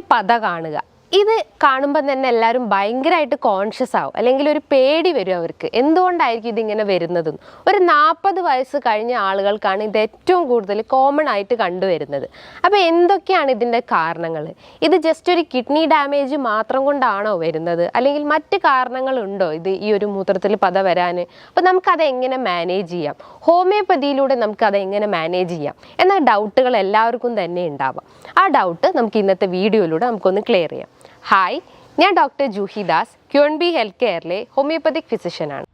യൂറിൻ്റെ പത കാണുക. ഇത് കാണുമ്പോൾ തന്നെ എല്ലാവരും ഭയങ്കരമായിട്ട് കോൺഷ്യസ് ആവും, അല്ലെങ്കിൽ ഒരു പേടി വരും അവർക്ക്. എന്തുകൊണ്ടായിരിക്കും ഇതിങ്ങനെ വരുന്നതെന്ന്. ഒരു 40 വയസ്സ് കഴിഞ്ഞ ആളുകൾക്കാണ് ഇത് ഏറ്റവും കൂടുതൽ കോമൺ ആയിട്ട് കണ്ടുവരുന്നത്. അപ്പോൾ എന്തൊക്കെയാണ് ഇതിൻ്റെ കാരണങ്ങൾ? ഇത് ജസ്റ്റ് ഒരു കിഡ്നി ഡാമേജ് മാത്രം കൊണ്ടാണോ വരുന്നത്, അല്ലെങ്കിൽ മറ്റ് കാരണങ്ങളുണ്ടോ ഇത് ഈ ഒരു മൂത്രത്തിൽ പത വരാൻ? അപ്പോൾ നമുക്കത് എങ്ങനെ മാനേജ് ചെയ്യാം? ഹോമിയോപ്പതിയിലൂടെ നമുക്കത് എങ്ങനെ മാനേജ് ചെയ്യാം എന്ന ഡൗട്ടുകൾ എല്ലാവർക്കും തന്നെ ഉണ്ടാവാം. ആ ഡൗട്ട് നമുക്ക് ഇന്നത്തെ വീഡിയോയിലൂടെ നമുക്കൊന്ന് ക്ലിയർ ചെയ്യാം. ഹായ്, ഞാൻ doctor Juhi Das, Queenbee health കെയറിലെ ഹോമിയോപ്പതിക് ഫിസിഷ്യനാണ്.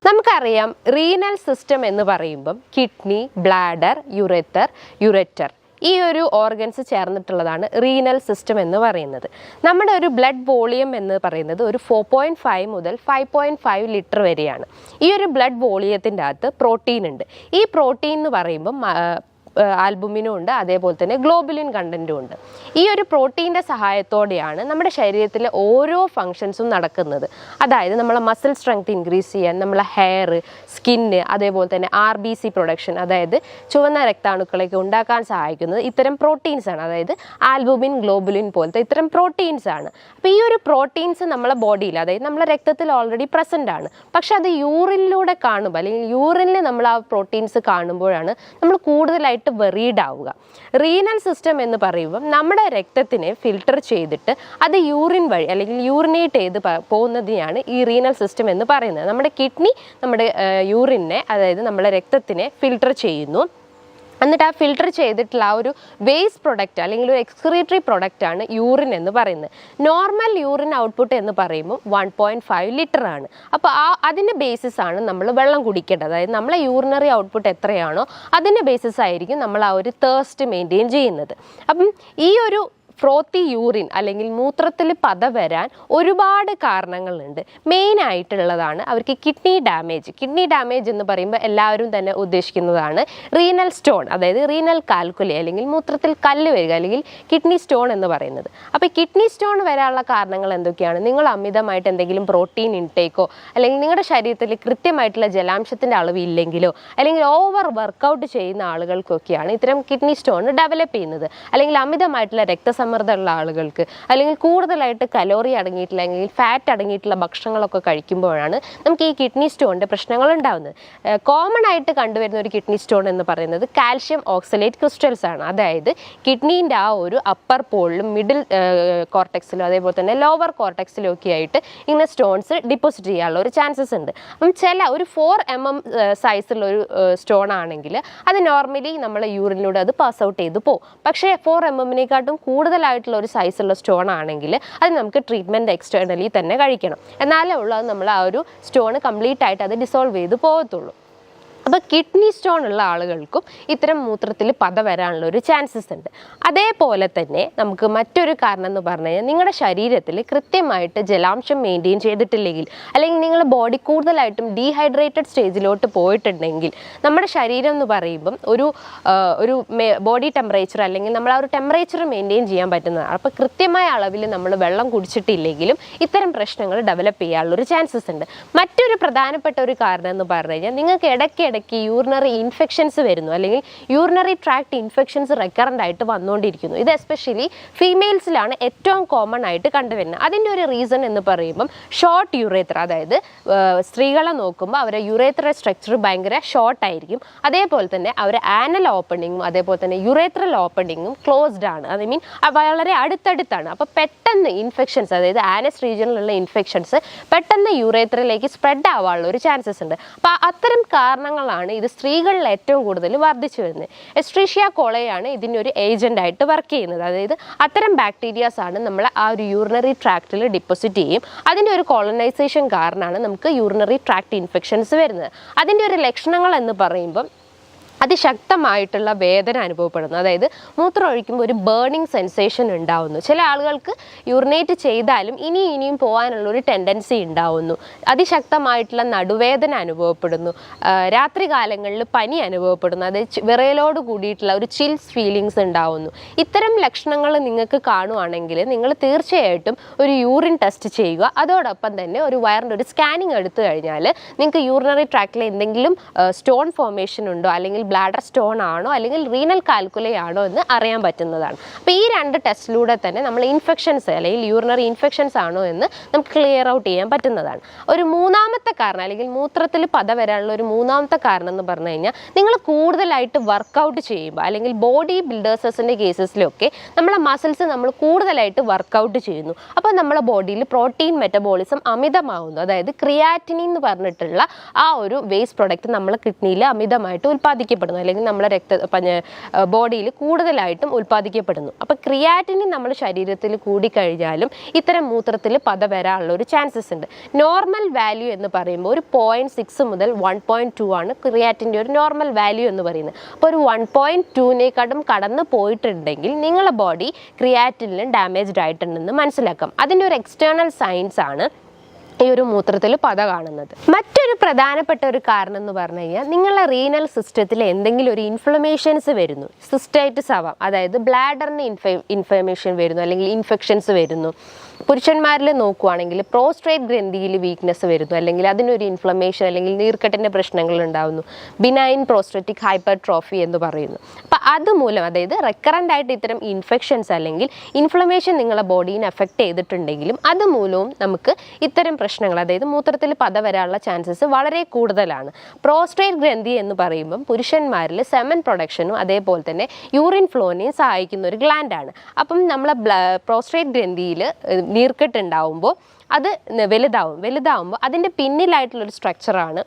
നമുക്കറിയാം, റീനൽ സിസ്റ്റം എന്ന് പറയുമ്പം കിഡ്നി, ബ്ലാഡർ, യുറേറ്റർ ഈ ഒരു ഓർഗൻസ് ചേർന്നിട്ടുള്ളതാണ് റീനൽ സിസ്റ്റം എന്ന് പറയുന്നത്. നമ്മുടെ ഒരു ബ്ലഡ് വോളിയം എന്ന് പറയുന്നത് ഒരു 4.5 മുതൽ 5.5 ലിറ്റർ വരെയാണ്. ഈ ഒരു ബ്ലഡ് വോളിയത്തിൻ്റെ അകത്ത് പ്രോട്ടീൻ ഉണ്ട്. ഈ പ്രോട്ടീൻ എന്ന് പറയുമ്പം ആൽബുമിനും ഉണ്ട്, അതേപോലെ തന്നെ ഗ്ലോബുലിൻ കണ്ടൻറ്റും ഉണ്ട്. ഈ ഒരു പ്രോട്ടീൻ്റെ സഹായത്തോടെയാണ് നമ്മുടെ ശരീരത്തിലെ ഓരോ ഫങ്ഷൻസും നടക്കുന്നത്. അതായത് നമ്മളെ മസിൽ സ്ട്രെങ്ത് ഇൻക്രീസ് ചെയ്യാൻ, നമ്മളെ ഹെയർ, സ്കിന്ന്, അതേപോലെ തന്നെ RBC പ്രൊഡക്ഷൻ, അതായത് ചുവന്ന രക്താണുക്കളൊക്കെ ഉണ്ടാക്കാൻ സഹായിക്കുന്നത് ഇത്തരം പ്രോട്ടീൻസ് ആണ്. അതായത് ആൽബുമിൻ, ഗ്ലോബുലിൻ പോലത്തെ ഇത്തരം പ്രോട്ടീൻസ് ആണ്. അപ്പോൾ ഈ ഒരു പ്രോട്ടീൻസ് നമ്മളെ ബോഡിയിൽ, അതായത് നമ്മളെ രക്തത്തിൽ ഓൾറെഡി പ്രസൻ്റ് ആണ്. പക്ഷെ അത് യൂറിനിലൂടെ കാണുമ്പോൾ, അല്ലെങ്കിൽ യൂറിനിൽ നമ്മൾ ആ പ്രോട്ടീൻസ് കാണുമ്പോഴാണ് നമ്മൾ കൂടുതലായിട്ട് വെറീഡ് ആവുക. റീനൽ സിസ്റ്റം എന്ന് പറയുമ്പോൾ നമ്മുടെ രക്തത്തിനെ ഫിൽട്ടർ ചെയ്തിട്ട് അത് യൂറിൻ വഴി, അല്ലെങ്കിൽ യൂറിനേറ്റ് ചെയ്ത് പോകുന്നതിനെയാണ് ഈ റീനൽ സിസ്റ്റം എന്ന് പറയുന്നത്. നമ്മുടെ കിഡ്നി നമ്മുടെ യൂറിനെ, അതായത് നമ്മുടെ രക്തത്തിനെ ഫിൽട്ടർ ചെയ്യുന്നു. എന്നിട്ട് ആ ഫിൽട്ടർ ചെയ്തിട്ടുള്ള ആ ഒരു വേസ്റ്റ് പ്രൊഡക്റ്റ്, അല്ലെങ്കിൽ ഒരു എക്സ്ക്രീറ്ററി പ്രൊഡക്റ്റ് ആണ് യൂറിൻ എന്ന് പറയുന്നത്. നോർമൽ യൂറിൻ ഔട്ട്പുട്ട് എന്ന് പറയുമ്പോൾ 1.5 ലിറ്റർ ആണ്. അപ്പോൾ അതിൻ്റെ ബേസിസ് ആണ് നമ്മൾ വെള്ളം കുടിക്കേണ്ടത്. അതായത് നമ്മളെ യൂറിനറി ഔട്ട്പുട്ട് എത്രയാണോ അതിൻ്റെ ബേസിസ് ആയിരിക്കും നമ്മൾ ആ ഒരു തേഴ്സ്റ്റ് മെയിൻറ്റെയിൻ ചെയ്യുന്നത്. അപ്പം ഈ ഒരു ഫ്രോത്തി യൂറിൻ, അല്ലെങ്കിൽ മൂത്രത്തിൽ പത വരാൻ ഒരുപാട് കാരണങ്ങളുണ്ട്. മെയിനായിട്ടുള്ളതാണ് അവർക്ക് കിഡ്നി ഡാമേജ് എന്ന് പറയുമ്പോൾ എല്ലാവരും തന്നെ ഉദ്ദേശിക്കുന്നതാണ് റീനൽ സ്റ്റോൺ, അതായത് റീനൽ കാൽക്കുലി, അല്ലെങ്കിൽ മൂത്രത്തിൽ കല്ല് വരിക, അല്ലെങ്കിൽ കിഡ്നി സ്റ്റോൺ എന്ന് പറയുന്നത്. അപ്പോൾ ഈ കിഡ്നി സ്റ്റോൺ വരാനുള്ള കാരണങ്ങൾ എന്തൊക്കെയാണ്? നിങ്ങൾ അമിതമായിട്ട് എന്തെങ്കിലും പ്രോട്ടീൻ ഇൻടേക്കോ, അല്ലെങ്കിൽ നിങ്ങളുടെ ശരീരത്തിൽ കൃത്യമായിട്ടുള്ള ജലാംശത്തിൻ്റെ അളവ് ഇല്ലെങ്കിലോ, അല്ലെങ്കിൽ ഓവർ വർക്കൗട്ട് ചെയ്യുന്ന ആളുകൾക്കൊക്കെയാണ് ഇത്തരം കിഡ്നി സ്റ്റോൺ ഡെവലപ്പ് ചെയ്യുന്നത്. അല്ലെങ്കിൽ അമിതമായിട്ടുള്ള രക്തസമ്മർദ്ദമുള്ള ആളുകൾക്ക്, അല്ലെങ്കിൽ കൂടുതലായിട്ട് കലോറി അടങ്ങിയിട്ടുള്ള, അല്ലെങ്കിൽ ഫാറ്റ് അടങ്ങിയിട്ടുള്ള ഭക്ഷണങ്ങളൊക്കെ കഴിക്കുമ്പോഴാണ് നമുക്ക് ഈ കിഡ്നി സ്റ്റോണിൻ്റെ പ്രശ്നങ്ങൾ ഉണ്ടാകുന്നത്. കോമൺ ആയിട്ട് കണ്ടുവരുന്ന ഒരു കിഡ്നി സ്റ്റോൺ എന്ന് പറയുന്നത് കാൽഷ്യം ഓക്സലേറ്റ് ക്രിസ്റ്റൽസ് ആണ്. അതായത് കിഡ്നീൻ്റെ ആ ഒരു അപ്പർ പോളിലും മിഡിൽ കോർട്ടെക്സിലും അതേപോലെ തന്നെ ലോവർ കോർട്ടെക്സിലും ഒക്കെ ആയിട്ട് ഇങ്ങനെ സ്റ്റോൺസ് ഡിപ്പോസിറ്റ് ചെയ്യാനുള്ള ഒരു ചാൻസസ് ഉണ്ട്. അപ്പം ഒരു 4 mm സൈസുള്ള ഒരു സ്റ്റോൺ ആണെങ്കിൽ അത് നോർമലി നമ്മളെ യൂറിനിലൂടെ അത് പാസ് ഔട്ട് ചെയ്ത് പോകും. പക്ഷേ 4 mmനെക്കാട്ടും കൂടുതലായിട്ടുള്ള ഒരു സൈസുള്ള സ്റ്റോൺ ആണെങ്കിൽ അത് നമുക്ക് ട്രീറ്റ്മെൻറ്റ് എക്സ്റ്റേണലി തന്നെ കഴിക്കണം. എന്നാലേ ഉള്ളൂ അത് നമ്മൾ ആ ഒരു സ്റ്റോൺ കംപ്ലീറ്റ് ആയിട്ട് അത് ഡിസോൾവ് ചെയ്ത് പോകത്തുള്ളൂ. അപ്പോൾ കിഡ്നി സ്റ്റോൺ ഉള്ള ആളുകൾക്കും ഇത്തരം മൂത്രത്തിൽ പത വരാനുള്ള ഒരു ചാൻസസ് ഉണ്ട്. അതേപോലെ തന്നെ നമുക്ക് മറ്റൊരു കാരണം എന്ന് പറഞ്ഞു കഴിഞ്ഞാൽ, നിങ്ങളുടെ ശരീരത്തിൽ കൃത്യമായിട്ട് ജലാംശം മെയിൻറ്റെയിൻ ചെയ്തിട്ടില്ലെങ്കിൽ, അല്ലെങ്കിൽ നിങ്ങളുടെ ബോഡി കൂടുതലായിട്ടും ഡീഹൈഡ്രേറ്റഡ് സ്റ്റേജിലോട്ട് പോയിട്ടുണ്ടെങ്കിൽ, നമ്മുടെ ശരീരം എന്ന് പറയുമ്പം ഒരു ബോഡി ടെമ്പറേച്ചർ, അല്ലെങ്കിൽ നമ്മൾ ആ ഒരു ടെമ്പറേച്ചർ മെയിൻറ്റെയിൻ ചെയ്യാൻ പറ്റുന്നതാണ്. അപ്പോൾ കൃത്യമായ അളവിൽ നമ്മൾ വെള്ളം കുടിച്ചിട്ടില്ലെങ്കിലും ഇത്തരം പ്രശ്നങ്ങൾ ഡെവലപ്പ് ചെയ്യാനുള്ളൊരു ചാൻസസ് ഉണ്ട്. മറ്റൊരു പ്രധാനപ്പെട്ട ഒരു കാരണം എന്ന് പറഞ്ഞു കഴിഞ്ഞാൽ, നിങ്ങൾക്ക് ഇടയ്ക്ക് യൂറിനറി ഇൻഫെക്ഷൻസ് വരുന്നു, അല്ലെങ്കിൽ യൂറിനറി ട്രാക്ട് ഇൻഫെക്ഷൻസ് റെക്കറൻ്റ് ആയിട്ട് വന്നുകൊണ്ടിരിക്കുന്നു. ഇത് എസ്പെഷ്യലി ഫീമെയിൽസിലാണ് ഏറ്റവും കോമൺ ആയിട്ട് കണ്ടുവരുന്നത്. അതിൻ്റെ ഒരു റീസൺ എന്ന് പറയുമ്പം ഷോർട്ട് യുറേത്ര, അതായത് സ്ത്രീകളെ നോക്കുമ്പോൾ അവരുടെ യുറേത്ര സ്ട്രക്ചർ ഭയങ്കര ഷോർട്ട് ആയിരിക്കും. അതേപോലെ തന്നെ അവരുടെ ആനൽ ഓപ്പണിങ്ങും അതേപോലെ തന്നെ യുറേത്രൽ ഓപ്പണിങ്ങും ക്ലോസ്ഡ് ആണ്. ഐ മീൻ വളരെ അടുത്തടുത്താണ്. അപ്പോൾ പെട്ടെന്ന് ഇൻഫെക്ഷൻസ്, അതായത് ആനസ് റീജിയനിലുള്ള ഇൻഫെക്ഷൻസ് പെട്ടെന്ന് യുറേത്രയിലേക്ക് സ്പ്രെഡ് ആവാനുള്ള ഒരു ചാൻസസ് ഉണ്ട്. അപ്പോൾ അത്തരം കാരണങ്ങളാണ് ഇത് സ്ത്രീകളിൽ ഏറ്റവും കൂടുതൽ വർദ്ധിച്ചു വരുന്നത്. എസ്ട്രീഷ്യ കോളയാണ് ഇതിൻ്റെ ഒരു ഏജൻ്റ് ആയിട്ട് വർക്ക് ചെയ്യുന്നത്. അതായത് അത്തരം ബാക്ടീരിയാസ് ആണ് നമ്മൾ ആ ഒരു യൂറിനറി ട്രാക്റ്റിൽ ഡിപ്പോസിറ്റ് ചെയ്യും. അതിൻ്റെ ഒരു കോളനൈസേഷൻ കാരണമാണ് നമുക്ക് യൂറിനറി ട്രാക്ട് ഇൻഫെക്ഷൻസ് വരുന്നത്. അതിൻ്റെ ഒരു ലക്ഷണങ്ങൾ എന്ന് പറയുമ്പം അതിശക്തമായിട്ടുള്ള വേദന അനുഭവപ്പെടുന്നു. അതായത് മൂത്രം ഒഴിക്കുമ്പോൾ ഒരു ബേണിംഗ് സെൻസേഷൻ ഉണ്ടാവുന്നു. ചില ആളുകൾക്ക് യൂറിനേറ്റ് ചെയ്താലും ഇനിയും പോകാനുള്ള ഒരു ടെൻഡൻസി ഉണ്ടാവുന്നു. അതിശക്തമായിട്ടുള്ള നടുവേദന അനുഭവപ്പെടുന്നു. രാത്രി കാലങ്ങളിൽ പനി അനുഭവപ്പെടുന്നു. അതായത് വിറയലോട് കൂടിയിട്ടുള്ള ഒരു ചിൽസ് ഫീലിങ്സ് ഉണ്ടാവുന്നു. ഇത്തരം ലക്ഷണങ്ങൾ നിങ്ങൾക്ക് കാണുവാണെങ്കിൽ നിങ്ങൾ തീർച്ചയായിട്ടും ഒരു യൂറിൻ ടെസ്റ്റ് ചെയ്യുക. അതോടൊപ്പം തന്നെ ഒരു വയറിൻ്റെ ഒരു സ്കാനിങ് എടുത്തു കഴിഞ്ഞാൽ നിങ്ങൾക്ക് യൂറിനറി ട്രാക്റ്റിൽ എന്തെങ്കിലും സ്റ്റോൺ ഫോർമേഷൻ ഉണ്ടോ, അല്ലെങ്കിൽ ബ്ലാഡർ സ്റ്റോൺ ആണോ, അല്ലെങ്കിൽ റീനൽ കാൽക്കുലേ ആണോ എന്ന് അറിയാൻ പറ്റുന്നതാണ്. അപ്പോൾ ഈ 2 ടെസ്റ്റിലൂടെ തന്നെ നമ്മൾ ഇൻഫെക്ഷൻസ് അല്ലെങ്കിൽ യൂറിനറി ഇൻഫെക്ഷൻസ് ആണോ എന്ന് നമുക്ക് ക്ലിയർ ഔട്ട് ചെയ്യാൻ പറ്റുന്നതാണ്. ഒരു മൂന്നാമത്തെ കാരണം, അല്ലെങ്കിൽ മൂത്രത്തിൽ പത വരാനുള്ള ഒരു മൂന്നാമത്തെ കാരണം എന്ന് പറഞ്ഞു കഴിഞ്ഞാൽ നിങ്ങൾ കൂടുതലായിട്ട് വർക്കൗട്ട് ചെയ്യുമ്പോൾ, അല്ലെങ്കിൽ ബോഡി ബിൽഡേഴ്സിൻ്റെ കേസസിലൊക്കെ നമ്മളെ മസിൽസ് നമ്മൾ കൂടുതലായിട്ട് വർക്കൗട്ട് ചെയ്യുന്നു. അപ്പോൾ നമ്മുടെ ബോഡിയിൽ പ്രോട്ടീൻ മെറ്റബോളിസം അമിതമാവുന്നു. അതായത് ക്രിയാറ്റിനിൻ എന്ന് പറഞ്ഞിട്ടുള്ള ആ ഒരു വേസ്റ്റ് പ്രൊഡക്റ്റ് നമ്മളെ കിഡ്നിയിൽ അമിതമായിട്ട് ഉൽപ്പാദിക്കപ്പെടുന്നു, അല്ലെങ്കിൽ നമ്മുടെ ബോഡിയിൽ കൂടുതലായിട്ടും ഉൽപ്പാദിക്കപ്പെടുന്നു. അപ്പോൾ ക്രിയാറ്റിനിൻ നമ്മുടെ ശരീരത്തിൽ കൂടിക്കഴിഞ്ഞാലും ഇത്തരം മൂത്രത്തിൽ പത വരാനുള്ള ഒരു ചാൻസസ് ഉണ്ട്. നോർമൽ വാല്യൂ എന്ന് പറയുമ്പോൾ ഒരു 0.6 മുതൽ 1.2 ആണ് ക്രിയാറ്റിൻ്റെ ഒരു നോർമൽ വാല്യൂ എന്ന് പറയുന്നത്. അപ്പോൾ ഒരു 1.2നേക്കാളും കടന്നു പോയിട്ടുണ്ടെങ്കിൽ നിങ്ങളുടെ ബോഡി ക്രിയാറ്റിനിലും ഡാമേജ്ഡ് ആയിട്ടുണ്ടെന്ന് മനസ്സിലാക്കാം. അതിൻ്റെ ഒരു എക്സ്റ്റേണൽ സയൻസ് ആണ് ഈ ഒരു മൂത്രത്തിൽ പത കാണുന്നത്. മറ്റൊരു പ്രധാനപ്പെട്ട ഒരു കാരണം എന്ന് പറഞ്ഞു കഴിഞ്ഞാൽ നിങ്ങളുടെ റീനൽ സിസ്റ്റത്തിൽ എന്തെങ്കിലും ഒരു ഇൻഫ്ലമേഷൻസ് വരുന്നു. സിസ്റ്റൈറ്റിസ് ആവാം, അതായത് ബ്ലാഡറിന് ഇൻഫ്ലമേഷൻ വരുന്നു, അല്ലെങ്കിൽ ഇൻഫെക്ഷൻസ് വരുന്നു. പുരുഷന്മാരിൽ നോക്കുവാണെങ്കിൽ പ്രോസ്ട്രേറ്റ് ഗ്രന്ഥിയിൽ വീക്ക്നെസ് വരുന്നു, അല്ലെങ്കിൽ അതിനൊരു ഇൻഫ്ലമേഷൻ അല്ലെങ്കിൽ നീർക്കെട്ടിൻ്റെ പ്രശ്നങ്ങൾ ഉണ്ടാകുന്നു. ബിനൈൻ പ്രോസ്ട്രറ്റിക് ഹൈപ്പർട്രോഫി എന്ന് പറയുന്നു. അപ്പം അതുമൂലം, അതായത് റെക്കറൻ്റ് ആയിട്ട് ഇത്തരം ഇൻഫെക്ഷൻസ് അല്ലെങ്കിൽ ഇൻഫ്ലമേഷൻ നിങ്ങളുടെ ബോഡീനെ എഫക്റ്റ് ചെയ്തിട്ടുണ്ടെങ്കിലും അതുമൂലവും നമുക്ക് ഇത്തരം പ്രശ്നങ്ങൾ, അതായത് മൂത്രത്തിൽ പത വരാനുള്ള ചാൻസസ് വളരെ കൂടുതലാണ്. പ്രോസ്ട്രേറ്റ് ഗ്രന്ഥി എന്ന് പറയുമ്പം പുരുഷന്മാരിൽ സെമൻ പ്രൊഡക്ഷനും അതേപോലെ തന്നെ യൂറിൻ ഫ്ലോനെയും സഹായിക്കുന്ന ഒരു ഗ്ലാൻഡാണ്. അപ്പം നമ്മളെ പ്രോസ്ട്രേറ്റ് ഗ്രന്ഥിയിൽ നീർക്കെട്ടുണ്ടാവുമ്പോൾ അത് വലുതാവുമ്പോൾ അതിൻ്റെ പിന്നിലായിട്ടുള്ളൊരു സ്ട്രക്ചറാണ്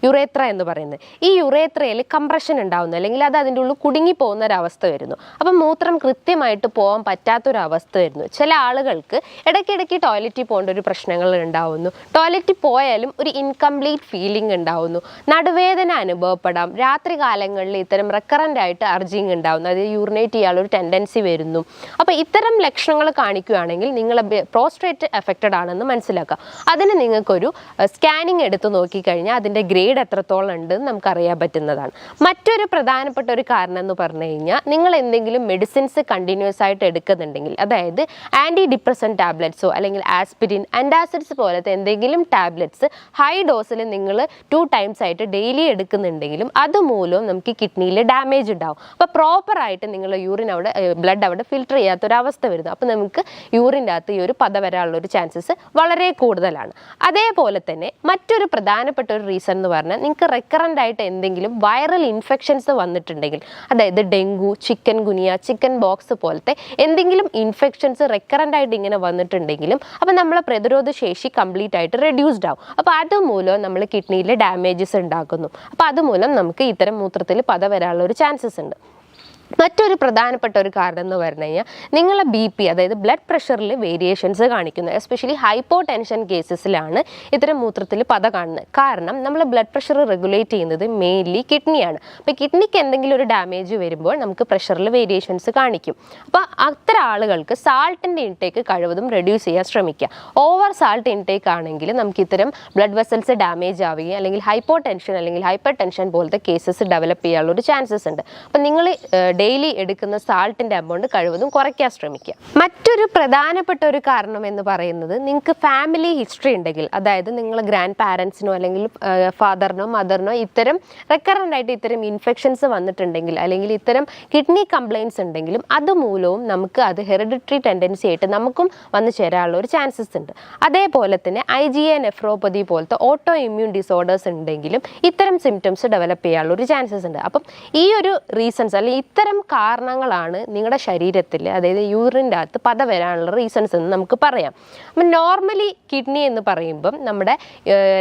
യുറേത്ര എന്ന് പറയുന്നത്. ഈ യുറേത്രയിൽ കംപ്രഷൻ ഉണ്ടാവുന്നു, അല്ലെങ്കിൽ അത് അതിൻ്റെ ഉള്ളിൽ കുടുങ്ങിപ്പോകുന്ന ഒരവസ്ഥ വരുന്നു. അപ്പം മൂത്രം കൃത്യമായിട്ട് പോകാൻ പറ്റാത്തൊരവസ്ഥ വരുന്നു. ചില ആളുകൾക്ക് ഇടയ്ക്കിടയ്ക്ക് ടോയ്ലറ്റിൽ പോകേണ്ട ഒരു പ്രശ്നങ്ങൾ ഉണ്ടാവുന്നു. ടോയ്ലറ്റിൽ പോയാലും ഒരു ഇൻകംപ്ലീറ്റ് ഫീലിംഗ് ഉണ്ടാവുന്നു. നടുവേദന അനുഭവപ്പെടാം. രാത്രി കാലങ്ങളിൽ ഇത്തരം റെക്കറൻ്റ് ആയിട്ട് അർജിങ് ഉണ്ടാവുന്നു, അതായത് യൂറിനേറ്റ് ചെയ്യാനുള്ളൊരു ടെൻഡൻസി വരുന്നു. അപ്പോൾ ഇത്തരം ലക്ഷണങ്ങൾ കാണിക്കുകയാണെങ്കിൽ നിങ്ങൾ പ്രോസ്ട്രേറ്റ് എഫക്റ്റഡ് ആണെന്ന് മനസ്സിലാക്കാം. അതിന് നിങ്ങൾക്കൊരു സ്കാനിങ് എടുത്ത് നോക്കിക്കഴിഞ്ഞാൽ അതിൻ്റെ ഗ്രേഡ് എത്രത്തോളം ഉണ്ടെന്ന് നമുക്കറിയാൻ പറ്റുന്നതാണ്. മറ്റൊരു പ്രധാനപ്പെട്ട ഒരു കാരണം എന്ന് പറഞ്ഞു കഴിഞ്ഞാൽ നിങ്ങൾ എന്തെങ്കിലും മെഡിസിൻസ് കണ്ടിന്യൂസ് ആയിട്ട് എടുക്കുന്നുണ്ടെങ്കിൽ, അതായത് ആൻറ്റി ഡിപ്രസൻ ടാബ്ലറ്റ്സോ അല്ലെങ്കിൽ ആസ്പിരിൻ, ആൻറ്റാസിഡ്സ് പോലത്തെ എന്തെങ്കിലും ടാബ്ലറ്റ്സ് ഹൈ ഡോസിൽ നിങ്ങൾ 2 ടൈംസ് ആയിട്ട് ഡെയിലി എടുക്കുന്നുണ്ടെങ്കിലും അതുമൂലം നമുക്ക് കിഡ്നിയിൽ ഡാമേജ് ഉണ്ടാവും. അപ്പോൾ പ്രോപ്പറായിട്ട് നിങ്ങൾ ബ്ലഡ് അവിടെ ഫിൽട്ടർ ചെയ്യാത്തൊരവസ്ഥ വരുന്നു. അപ്പോൾ നമുക്ക് യൂറിൻ്റെ അകത്ത് ഈ ഒരു പത വരാനുള്ളൊരു ചാൻസസ് വളരെ കൂടുതലാണ്. അതേപോലെ തന്നെ മറ്റൊരു പ്രധാനപ്പെട്ട ഒരു റീസൺ എന്ന് പറഞ്ഞാൽ നിങ്ങൾക്ക് റെക്കറൻ്റ് ആയിട്ട് എന്തെങ്കിലും വൈറൽ ഇൻഫെക്ഷൻസ് വന്നിട്ടുണ്ടെങ്കിൽ, അതായത് ഡെങ്കു, ചിക്കൻ ഗുനിയ, ചിക്കൻ ബോക്സ് പോലത്തെ എന്തെങ്കിലും ഇൻഫെക്ഷൻസ് റെക്കറൻ്റ് ആയിട്ട് ഇങ്ങനെ വന്നിട്ടുണ്ടെങ്കിലും അപ്പോൾ നമ്മളെ പ്രതിരോധ ശേഷി കംപ്ലീറ്റ് ആയിട്ട് റെഡ്യൂസ്ഡ് ആവും. അപ്പോൾ അതുമൂലം നമ്മൾ കിഡ്നിയിൽ ഡാമേജസ് ഉണ്ടാക്കുന്നു. അപ്പോൾ അതുമൂലം നമുക്ക് ഇത്തരം മൂത്രത്തിൽ പത വരാനുള്ള ഒരു ചാൻസസ് ഉണ്ട്. മറ്റൊരു പ്രധാനപ്പെട്ട ഒരു കാരണം എന്ന് പറഞ്ഞു കഴിഞ്ഞാൽ നിങ്ങളെ BP, അതായത് ബ്ലഡ് പ്രഷറിൽ വേരിയേഷൻസ് കാണിക്കുന്നത്. എസ്പെഷ്യലി ഹൈപ്പോ ടെൻഷൻ കേസസിലാണ് ഇത്തരം മൂത്രത്തിൽ പത കാണുന്നത്. കാരണം നമ്മൾ ബ്ലഡ് പ്രഷർ റെഗുലേറ്റ് ചെയ്യുന്നത് മെയിൻലി കിഡ്നിയാണ്. അപ്പോൾ കിഡ്നിക്ക് എന്തെങ്കിലും ഒരു ഡാമേജ് വരുമ്പോൾ നമുക്ക് പ്രഷറിൽ വേരിയേഷൻസ് കാണിക്കും. അപ്പോൾ അത്തരം ആളുകൾക്ക് സാൾട്ടിൻ്റെ ഇൻടേക്ക് കഴിവതും റെഡ്യൂസ് ചെയ്യാൻ ശ്രമിക്കുക. ഓവർ സാൾട്ട് ഇൻടേക്ക് ആണെങ്കിൽ നമുക്ക് ഇത്തരം ബ്ലഡ് വെസൽസ് ഡാമേജ് ആവുകയും അല്ലെങ്കിൽ ഹൈപ്പോ ടെൻഷൻ അല്ലെങ്കിൽ ഹൈപ്പർ ടെൻഷൻ പോലത്തെ കേസസ് ഡെവലപ്പ് ചെയ്യാനുള്ള ഒരു ചാൻസസ് ഉണ്ട്. അപ്പം നിങ്ങൾ ഡെയിലി എടുക്കുന്ന സാൾട്ടിൻ്റെ എമൗണ്ട് കഴിവതും കുറയ്ക്കാൻ ശ്രമിക്കുക. മറ്റൊരു പ്രധാനപ്പെട്ട ഒരു കാരണം എന്ന് പറയുന്നത് നിങ്ങൾക്ക് ഫാമിലി ഹിസ്റ്ററി ഉണ്ടെങ്കിൽ, അതായത് നിങ്ങൾ ഗ്രാൻഡ് പാരൻസിനോ അല്ലെങ്കിൽ ഫാദറിനോ മദറിനോ ഇത്തരം റെക്കറൻ്റ് ആയിട്ട് ഇത്തരം ഇൻഫെക്ഷൻസ് വന്നിട്ടുണ്ടെങ്കിൽ, അല്ലെങ്കിൽ ഇത്തരം കിഡ്നി കംപ്ലയിൻസ് ഉണ്ടെങ്കിലും അതുമൂലവും നമുക്ക് അത് ഹെറിഡിറ്ററി ടെൻഡൻസി ആയിട്ട് നമുക്കും വന്നു ചേരാനുള്ള ഒരു ചാൻസസ് ഉണ്ട്. അതേപോലെ തന്നെ IgA നെഫ്രോപ്പതി പോലത്തെ ഓട്ടോ ഇമ്മ്യൂൺ ഡിസോർഡേഴ്സ് ഉണ്ടെങ്കിലും ഇത്തരം സിംറ്റംസ് ഡെവലപ്പ് ചെയ്യാനുള്ള ഒരു ചാൻസസ് ഉണ്ട്. അപ്പം ഈ ഒരു റീസൺസ് അല്ലെങ്കിൽ ഇത്തരം ഇത്തരം കാരണങ്ങളാണ് നിങ്ങളുടെ ശരീരത്തിൽ, അതായത് യൂറിൻ്റെ അകത്ത് പത വരാനുള്ള റീസൺസ് എന്ന് നമുക്ക് പറയാം. അപ്പം നോർമലി കിഡ്നി എന്ന് പറയുമ്പം നമ്മുടെ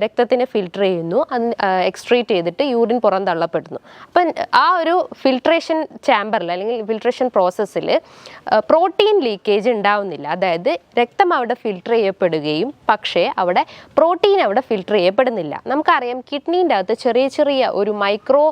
രക്തത്തിനെ ഫിൽട്ടർ ചെയ്യുന്നു, അത് എക്സ്ട്രീറ്റ് ചെയ്തിട്ട് യൂറിൻ പുറന്തള്ളപ്പെടുന്നു. അപ്പം ആ ഒരു ഫിൽട്രേഷൻ ചാമ്പറിൽ അല്ലെങ്കിൽ ഫിൽട്രേഷൻ പ്രോസസ്സിൽ പ്രോട്ടീൻ ലീക്കേജ് ഉണ്ടാവുന്നില്ല. അതായത് രക്തം അവിടെ ഫിൽട്ടർ ചെയ്യപ്പെടുകയും പക്ഷേ അവിടെ പ്രോട്ടീൻ അവിടെ ഫിൽട്ടർ ചെയ്യപ്പെടുന്നില്ല. നമുക്കറിയാം കിഡ്നീൻ്റെ അകത്ത് ചെറിയ ചെറിയ ഒരു മൈക്രോ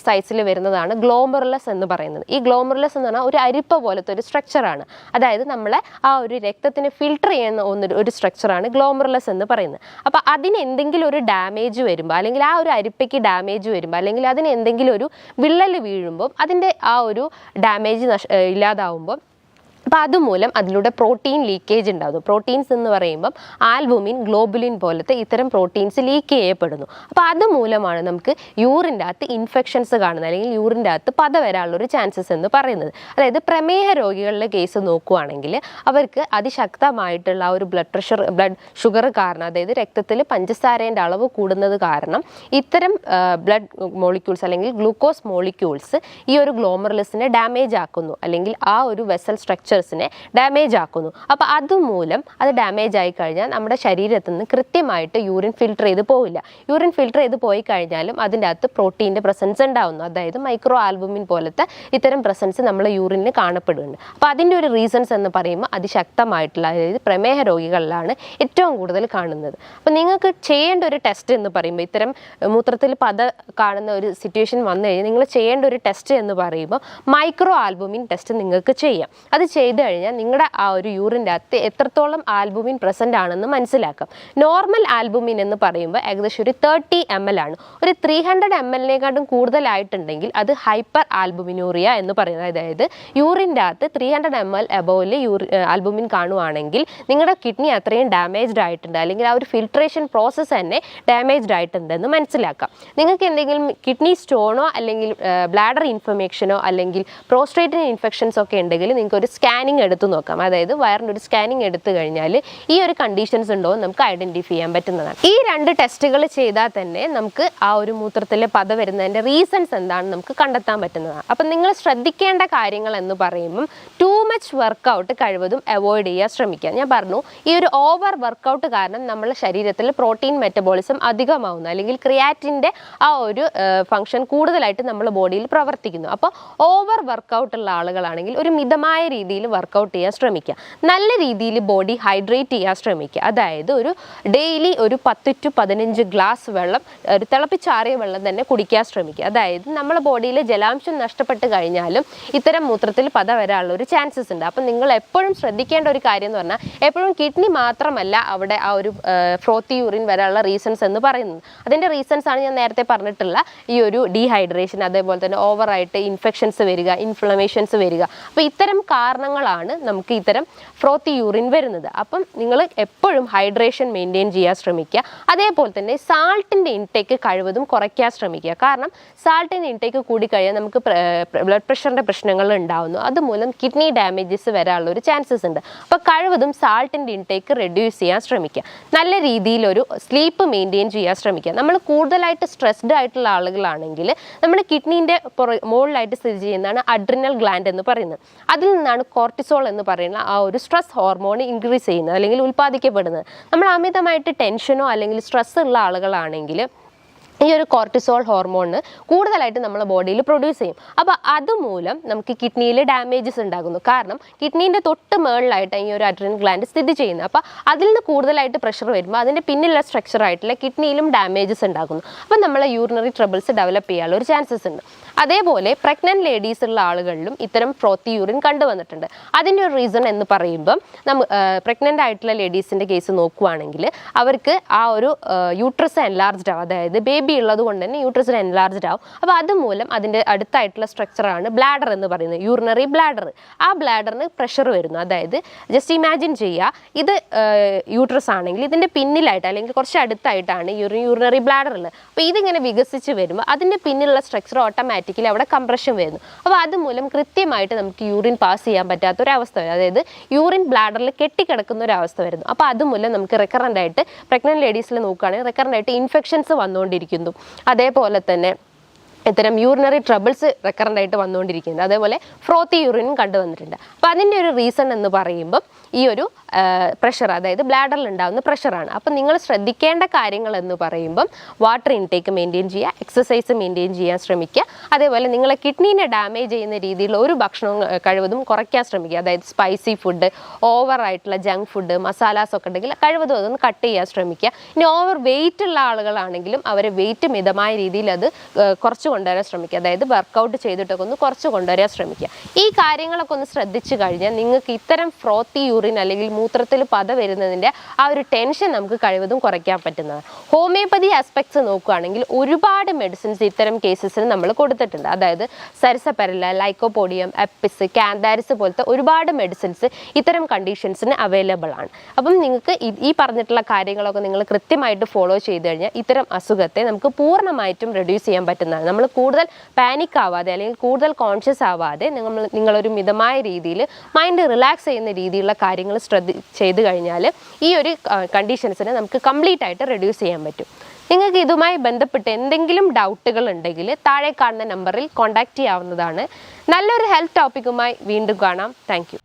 സൈസിൽ വരുന്നതാണ് ഗ്ലോമറുലസ് എന്ന് പറയുന്നത്. ഈ ഗ്ലോമറുലസ് എന്ന് പറഞ്ഞാൽ ഒരു അരിപ്പ പോലത്തെ ഒരു സ്ട്രക്ചറാണ്. അതായത് നമ്മളെ ആ ഒരു രക്തത്തിന് ഫിൽട്ടർ ചെയ്യുന്ന ഒരു സ്ട്രക്ചറാണ് ഗ്ലോമറുലസ് എന്ന് പറയുന്നത്. അപ്പോൾ അതിന് എന്തെങ്കിലും ഒരു ഡാമേജ് വരുമ്പോൾ, അല്ലെങ്കിൽ ആ ഒരു അരിപ്പയ്ക്ക് ഡാമേജ് വരുമ്പോൾ, അല്ലെങ്കിൽ അതിന് എന്തെങ്കിലും ഒരു വിള്ളൽ വീഴുമ്പോൾ അതിൻ്റെ ആ ഒരു ഡാമേജ് ഇല്ലാതാവുമ്പോൾ അപ്പോൾ അതുമൂലം അതിലൂടെ പ്രോട്ടീൻ ലീക്കേജ് ഉണ്ടാകുന്നു. പ്രോട്ടീൻസ് എന്ന് പറയുമ്പം ആൽബുമിൻ, ഗ്ലോബുലിൻ പോലത്തെ ഇത്തരം പ്രോട്ടീൻസ് ലീക്ക് ചെയ്യപ്പെടുന്നു. അപ്പോൾ അതുമൂലമാണ് നമുക്ക് യൂറിൻ്റെ അകത്ത് ഇൻഫെക്ഷൻസ് കാണുന്നത്, അല്ലെങ്കിൽ യൂറിൻ്റെ അകത്ത് പത വരാനുള്ളൊരു ചാൻസസ് എന്ന് പറയുന്നത്. അതായത് പ്രമേഹ രോഗികളുടെ കേസ് നോക്കുകയാണെങ്കിൽ അവർക്ക് അതിശക്തമായിട്ടുള്ള ആ ഒരു ബ്ലഡ് ഷുഗർ കാരണം, അതായത് രക്തത്തിൽ പഞ്ചസാരേൻ്റെ അളവ് കൂടുന്നത് കാരണം ഇത്തരം ബ്ലഡ് മോളിക്യൂൾസ് അല്ലെങ്കിൽ ഗ്ലൂക്കോസ് മോളിക്യൂൾസ് ഈ ഒരു ഗ്ലോമറുലസിനെ ഡാമേജ് ആക്കുന്നു, അല്ലെങ്കിൽ ആ ഒരു വെസൽ സ്ട്രക്ചർ ഡാമേജ് ആക്കുന്നു. അപ്പോൾ അതുമൂലം അത് ഡാമേജ് ആയി കഴിഞ്ഞാൽ നമ്മുടെ ശരീരത്തിൽ നിന്ന് കൃത്യമായിട്ട് യൂറിൻ ഫിൽട്ടർ ചെയ്ത് പോവില്ല. യൂറിൻ ഫിൽട്ടർ ചെയ്ത് പോയി കഴിഞ്ഞാലും അതിൻ്റെ അകത്ത് പ്രോട്ടീൻ്റെ പ്രസൻസ് ഉണ്ടാവുന്നു. അതായത് മൈക്രോ ആൽബുമിൻ പോലത്തെ ഇത്തരം പ്രസൻസ് നമ്മളെ യൂറിനിൽ കാണപ്പെടുന്നുണ്ട്. അപ്പോൾ അതിൻ്റെ ഒരു റീസൺസ് എന്ന് പറയുമ്പോൾ അതിശക്തമായിട്ടുള്ള, അതായത് പ്രമേഹ രോഗികളിലാണ് ഏറ്റവും കൂടുതൽ കാണുന്നത്. അപ്പോൾ നിങ്ങൾക്ക് ചെയ്യേണ്ട ഒരു ടെസ്റ്റ് എന്ന് പറയുമ്പോൾ, ഇത്തരം മൂത്രത്തിൽ പത കാണുന്ന ഒരു സിറ്റുവേഷൻ വന്നു കഴിഞ്ഞാൽ നിങ്ങൾ ചെയ്യേണ്ട ഒരു ടെസ്റ്റ് എന്ന് പറയുമ്പോൾ മൈക്രോ ആൽബുമിൻ ടെസ്റ്റ് നിങ്ങൾക്ക് ചെയ്യാം. അത് ചെയ്ത് കഴിഞ്ഞാൽ നിങ്ങളുടെ ആ ഒരു യൂറിൻ്റെ അകത്ത് എത്രത്തോളം ആൽബുമിൻ പ്രസൻ്റ് ആണെന്ന് മനസ്സിലാക്കാം. നോർമൽ ആൽബുമിൻ എന്ന് പറയുമ്പോൾ ഏകദേശം ഒരു 30 ml ആണ്. ഒരു 300 ml കൂടുതലായിട്ടുണ്ടെങ്കിൽ അത് ഹൈപ്പർ ആൽബുമിനൂറിയ എന്ന് പറയുന്നത്. അതായത് യൂറിൻ്റെ അകത്ത് 300 ml എബോവിൽ ആൽബുമിൻ കാണുവാണെങ്കിൽ നിങ്ങളുടെ കിഡ്നി അത്രയും ഡാമേജ്ഡ് ആയിട്ടുണ്ട്, അല്ലെങ്കിൽ ആ ഒരു ഫിൽട്രേഷൻ പ്രോസസ്സ് തന്നെ ഡാമേജ്ഡ് ആയിട്ടുണ്ടെന്ന് മനസ്സിലാക്കാം. നിങ്ങൾക്ക് എന്തെങ്കിലും കിഡ്നി സ്റ്റോണോ അല്ലെങ്കിൽ ബ്ലാഡർ ഇൻഫ്ലമേഷനോ അല്ലെങ്കിൽ പ്രോസ്റ്റേറ്റിന് ഇൻഫെക്ഷൻസോ ഒക്കെ ഉണ്ടെങ്കിൽ നിങ്ങൾക്ക് ഒരു സ്കാനിങ് എടുത്ത് നോക്കാം. അതായത് വയറിൻ്റെ ഒരു സ്കാനിങ് എടുത്തു കഴിഞ്ഞാൽ ഈ ഒരു കണ്ടീഷൻസ് ഉണ്ടോ എന്ന് നമുക്ക് ഐഡൻറ്റിഫൈ ചെയ്യാൻ പറ്റുന്നതാണ്. ഈ 2 ടെസ്റ്റുകൾ ചെയ്താൽ തന്നെ നമുക്ക് ആ ഒരു മൂത്രത്തിലെ പത വരുന്നതിൻ്റെ റീസൺസ് എന്താണെന്ന് നമുക്ക് കണ്ടെത്താൻ പറ്റുന്നതാണ്. അപ്പം നിങ്ങൾ ശ്രദ്ധിക്കേണ്ട കാര്യങ്ങൾ എന്ന് പറയുമ്പം ടൂ മച്ച് വർക്കൗട്ട് കഴിവതും അവോയ്ഡ് ചെയ്യാൻ ശ്രമിക്കുക. ഞാൻ പറഞ്ഞു, ഈ ഒരു ഓവർ വർക്കൗട്ട് കാരണം നമ്മുടെ ശരീരത്തിൽ പ്രോട്ടീൻ മെറ്റബോളിസം അധികമാവുന്നു, അല്ലെങ്കിൽ ക്രിയാറ്റിൻ്റെ ആ ഒരു ഫംഗ്ഷൻ കൂടുതലായിട്ട് നമ്മുടെ ബോഡിയിൽ പ്രവർത്തിക്കുന്നു. അപ്പോൾ ഓവർ വർക്കൗട്ടുള്ള ആളുകളാണെങ്കിൽ ഒരു മിതമായ രീതിയിൽ വർക്കൗട്ട് ചെയ്യാൻ ശ്രമിക്കുക. നല്ല രീതിയിൽ ബോഡി ഹൈഡ്രേറ്റ് ചെയ്യാൻ ശ്രമിക്കുക. അതായത് ഒരു ഡെയിലി ഒരു 10 to 15 ഗ്ലാസ് വെള്ളം, ഒരു തിളപ്പിച്ചാറിയ വെള്ളം തന്നെ കുടിക്കാൻ ശ്രമിക്കുക. അതായത് നമ്മുടെ ബോഡിയിൽ ജലാംശം നഷ്ടപ്പെട്ട് കഴിഞ്ഞാലും ഇത്തരം മൂത്രത്തിൽ പത വരാനുള്ള ഒരു ചാൻസസ് ഉണ്ട്. അപ്പം നിങ്ങൾ എപ്പോഴും ശ്രദ്ധിക്കേണ്ട ഒരു കാര്യം എന്ന് പറഞ്ഞാൽ, എപ്പോഴും കിഡ്നി മാത്രമല്ല അവിടെ ആ ഒരു ഫ്രോത്തി യൂറിൻ വരാനുള്ള റീസൺസ് എന്ന് പറയുന്നത്. അതിൻ്റെ റീസൺസ് ആണ് ഞാൻ നേരത്തെ പറഞ്ഞിട്ടുള്ള ഈ ഒരു ഡീഹൈഡ്രേഷൻ, അതേപോലെ തന്നെ ഓവറായിട്ട് ഇൻഫെക്ഷൻസ് വരിക, ഇൻഫ്ലമേഷൻസ് വരിക. അപ്പോൾ ഇത്തരം കാരണങ്ങളാണ് നമുക്ക് ഇത്തരം ഫ്രോത്തി യൂറിൻ വരുന്നത്. അപ്പം നിങ്ങൾ എപ്പോഴും ഹൈഡ്രേഷൻ മെയിൻറ്റെയിൻ ചെയ്യാൻ ശ്രമിക്കുക. അതേപോലെ തന്നെ സാൾട്ടിൻ്റെ ഇൻടേക്ക് കഴിവതും കുറയ്ക്കാൻ ശ്രമിക്കുക. കാരണം സാൾട്ടിൻ്റെ ഇൻടേക്ക് കൂടിക്കഴിഞ്ഞാൽ നമുക്ക് ബ്ലഡ് പ്രഷറിൻ്റെ പ്രശ്നങ്ങൾ ഉണ്ടാകുന്നു. അതുമൂലം കിഡ്നി ഡാമേജസ് വരാനുള്ള ഒരു ചാൻസസ് ഉണ്ട്. അപ്പോൾ കഴിവതും സാൾട്ടിൻ്റെ ഇൻടേക്ക് റെഡ്യൂസ് ചെയ്യാൻ ശ്രമിക്കുക. നല്ല രീതിയിലൊരു സ്ലീപ്പ് മെയിൻറ്റെയിൻ ചെയ്യാൻ ശ്രമിക്കുക. നമ്മൾ കൂടുതലായിട്ട് സ്ട്രെസ്ഡ് ആയിട്ടുള്ള ആളുകളാണെങ്കിൽ നമ്മുടെ കിഡ്നീൻ്റെ മുകളിലായിട്ട് സ്ഥിതി ചെയ്യുന്നതാണ് അഡ്രിനൽ ഗ്ലാൻഡ് എന്ന് പറയുന്നത്. അതിൽ നിന്നാണ് കോർട്ടിസോൾ എന്ന് പറയുന്ന ആ ഒരു സ്ട്രെസ് ഹോർമോൺ ഇൻക്രീസ് ചെയ്യുന്നത്, അല്ലെങ്കിൽ ഉൽപ്പാദിക്കപ്പെടുന്നത്. നമ്മൾ അമിതമായിട്ട് ടെൻഷനോ അല്ലെങ്കിൽ സ്ട്രെസ് ഉള്ള ആളുകളാണെങ്കിൽ ഈ ഒരു കോർട്ടിസോൾ ഹോർമോണ് കൂടുതലായിട്ട് നമ്മുടെ ബോഡിയിൽ പ്രൊഡ്യൂസ് ചെയ്യും. അപ്പോൾ അതുമൂലം നമുക്ക് കിഡ്നിയിൽ ഡാമേജസ് ഉണ്ടാകുന്നു. കാരണം കിഡ്നീൻ്റെ തൊട്ട് മുകളിലായിട്ട് ഈ ഒരു അഡ്രിനൽ ഗ്ലാൻഡ് സ്ഥിതി ചെയ്യുന്നത്. അപ്പോൾ അതിൽ നിന്ന് കൂടുതലായിട്ട് പ്രഷർ വരുമ്പോൾ അതിൻ്റെ പിന്നിലുള്ള സ്ട്രക്ചറായിട്ടുള്ള കിഡ്നിയിലും ഡാമേജസ് ഉണ്ടാകുന്നു. അപ്പോൾ നമ്മളെ യൂറിനറി ട്രബിൾസ് ഡെവലപ്പ് ചെയ്യാനുള്ള ഒരു ചാൻസസ് ഉണ്ട്. അതേപോലെ പ്രഗ്നന്റ് ലേഡീസ് ഉള്ള ആളുകളിലും ഇത്തരം ഫ്രോത്തി യൂറിൻ കണ്ടുവന്നിട്ടുണ്ട്. അതിൻ്റെ ഒരു റീസൺ എന്ന് പറയുമ്പം പ്രഗ്നൻ്റ് ആയിട്ടുള്ള ലേഡീസിൻ്റെ കേസ് നോക്കുകയാണെങ്കിൽ അവർക്ക് ആ ഒരു യൂട്രസ് എൻലാർജ്ഡ് ആവും, അതായത് ബേബി ഉള്ളത് കൊണ്ട് തന്നെ യൂട്രസ് എൻലാർജ്ഡ് ആവും. അപ്പോൾ അതുമൂലം അതിൻ്റെ അടുത്തായിട്ടുള്ള സ്ട്രക്ചറാണ് ബ്ലാഡർ എന്ന് പറയുന്നത്, യൂറിനറി ബ്ലാഡർ. ആ ബ്ലാഡറിന് പ്രഷർ വരുന്നു. അതായത് ജസ്റ്റ് ഇമാജിൻ ചെയ്യുക, ഇത് യൂട്രസ് ആണെങ്കിൽ ഇതിൻ്റെ പിന്നിലായിട്ട് അല്ലെങ്കിൽ കുറച്ച് അടുത്തായിട്ടാണ് യൂറിനറി ബ്ലാഡർ ഉള്ളത്. അപ്പോൾ ഇതിങ്ങനെ വികസിച്ച് വരുമ്പോൾ അതിൻ്റെ പിന്നിലുള്ള സ്ട്രക്ചർ ഓട്ടോമാറ്റിക്കലി അവിടെ കംപ്രഷൻ വരുന്നു. അപ്പോൾ അതുമൂലം കൃത്യമായിട്ട് നമുക്ക് യൂറിൻ പാസ് ചെയ്യാൻ പറ്റാത്തൊരവസ്ഥ വരും. അതായത് യൂറിൻ ബ്ലാഡറിൽ കെട്ടിക്കിടക്കുന്ന ഒരു അവസ്ഥ വരുന്നു. അപ്പോൾ അതുമൂലം നമുക്ക് റെക്കറൻ്റ് ആയിട്ട് പ്രഗ്നന്റ് ലേഡീസിൽ നോക്കുകയാണെങ്കിൽ റെക്കറൻ്റ് ആയിട്ട് ഇൻഫെക്ഷൻസ് വന്നുകൊണ്ടിരിക്കുന്നു. അതേപോലെ തന്നെ ഇത്തരം യൂറിനറി ട്രബിൾസ് റെക്കറൻ്റ് ആയിട്ട് വന്നുകൊണ്ടിരിക്കുന്നത്. അതേപോലെ ഫ്രോത്തി യൂറിനും കണ്ടുവന്നിട്ടുണ്ട്. അപ്പോൾ അതിൻ്റെ ഒരു റീസൺ എന്ന് പറയുമ്പം ഈ ഒരു പ്രഷർ, അതായത് ബ്ലാഡറിൽ ഉണ്ടാകുന്ന പ്രഷറാണ്. അപ്പം നിങ്ങൾ ശ്രദ്ധിക്കേണ്ട കാര്യങ്ങൾ എന്ന് പറയുമ്പം വാട്ടർ ഇൻടേക്ക് മെയിൻറ്റെയിൻ ചെയ്യുക, എക്സസൈസ് മെയിൻറ്റെയിൻ ചെയ്യാൻ ശ്രമിക്കുക. അതേപോലെ നിങ്ങളെ കിഡ്നീനെ ഡാമേജ് ചെയ്യുന്ന രീതിയിലുള്ള ഒരു ഭക്ഷണവും കഴിവതും കുറയ്ക്കാൻ ശ്രമിക്കുക. അതായത് സ്പൈസി ഫുഡ്, ഓവറായിട്ടുള്ള ജങ്ക് ഫുഡ്, മസാലാസ് ഒക്കെ ഉണ്ടെങ്കിൽ കഴിവതും അതൊന്ന് കട്ട് ചെയ്യാൻ ശ്രമിക്കുക. ഇനി ഓവർ വെയിറ്റ് ഉള്ള ആളുകളാണെങ്കിലും അവരെ വെയിറ്റ് മിതമായ രീതിയിൽ അത് കുറച്ച് കൊണ്ടുവരാൻ ശ്രമിക്കുക. അതായത് വർക്കൗട്ട് ചെയ്തിട്ടൊക്കെ ഒന്ന് കുറച്ച് കൊണ്ടുവരാൻ ശ്രമിക്കുക. ഈ കാര്യങ്ങളൊക്കെ ഒന്ന് ശ്രദ്ധിച്ചു കഴിഞ്ഞാൽ നിങ്ങൾക്ക് ഇത്തരം ഫ്രോത്തി യൂറിൻ അല്ലെങ്കിൽ മൂത്രത്തിൽ പത വരുന്നതിൻ്റെ ആ ഒരു ടെൻഷൻ നമുക്ക് കഴിവതും കുറയ്ക്കാൻ പറ്റുന്നതാണ്. ഹോമിയോപ്പതി ആസ്പെക്ട്സ് നോക്കുകയാണെങ്കിൽ ഒരുപാട് മെഡിസിൻസ് ഇത്തരം കേസസിന് നമ്മൾ കൊടുത്തിട്ടുണ്ട്. അതായത് സരസപെരല, ലൈക്കോപോഡിയം, എപ്പിസ്, കാന്താരിസ് പോലത്തെ ഒരുപാട് മെഡിസിൻസ് ഇത്തരം കണ്ടീഷൻസിന് അവൈലബിൾ ആണ്. അപ്പം നിങ്ങൾക്ക് ഈ പറഞ്ഞിട്ടുള്ള കാര്യങ്ങളൊക്കെ നിങ്ങൾ കൃത്യമായിട്ട് ഫോളോ ചെയ്ത് കഴിഞ്ഞാൽ ഇത്തരം അസുഖത്തെ നമുക്ക് പൂർണ്ണമായിട്ടും റെഡ്യൂസ് ചെയ്യാൻ പറ്റുന്നതാണ്. നമ്മൾ കൂടുതൽ പാനിക് ആവാതെ അല്ലെങ്കിൽ കൂടുതൽ കോൺഷ്യസ് ആവാതെ നിങ്ങളൊരു മിതമായ രീതിയിൽ മൈൻഡ് റിലാക്സ് ചെയ്യുന്ന രീതിയിലുള്ള കാര്യങ്ങൾ ചെയ്ത് കഴിഞ്ഞാൽ ഈ ഒരു കണ്ടീഷൻസിനെ നമുക്ക് കംപ്ലീറ്റ് ആയിട്ട് റെഡ്യൂസ് ചെയ്യാൻ പറ്റും. നിങ്ങൾക്ക് ഇതുമായി ബന്ധപ്പെട്ട് എന്തെങ്കിലും ഡൗട്ടുകൾ ഉണ്ടെങ്കിൽ താഴെ കാണുന്ന നമ്പറിൽ കോൺടാക്റ്റ് ചെയ്യാവുന്നതാണ്. നല്ലൊരു ഹെൽത്ത് ടോപ്പിക്കുമായി വീണ്ടും കാണാം. താങ്ക്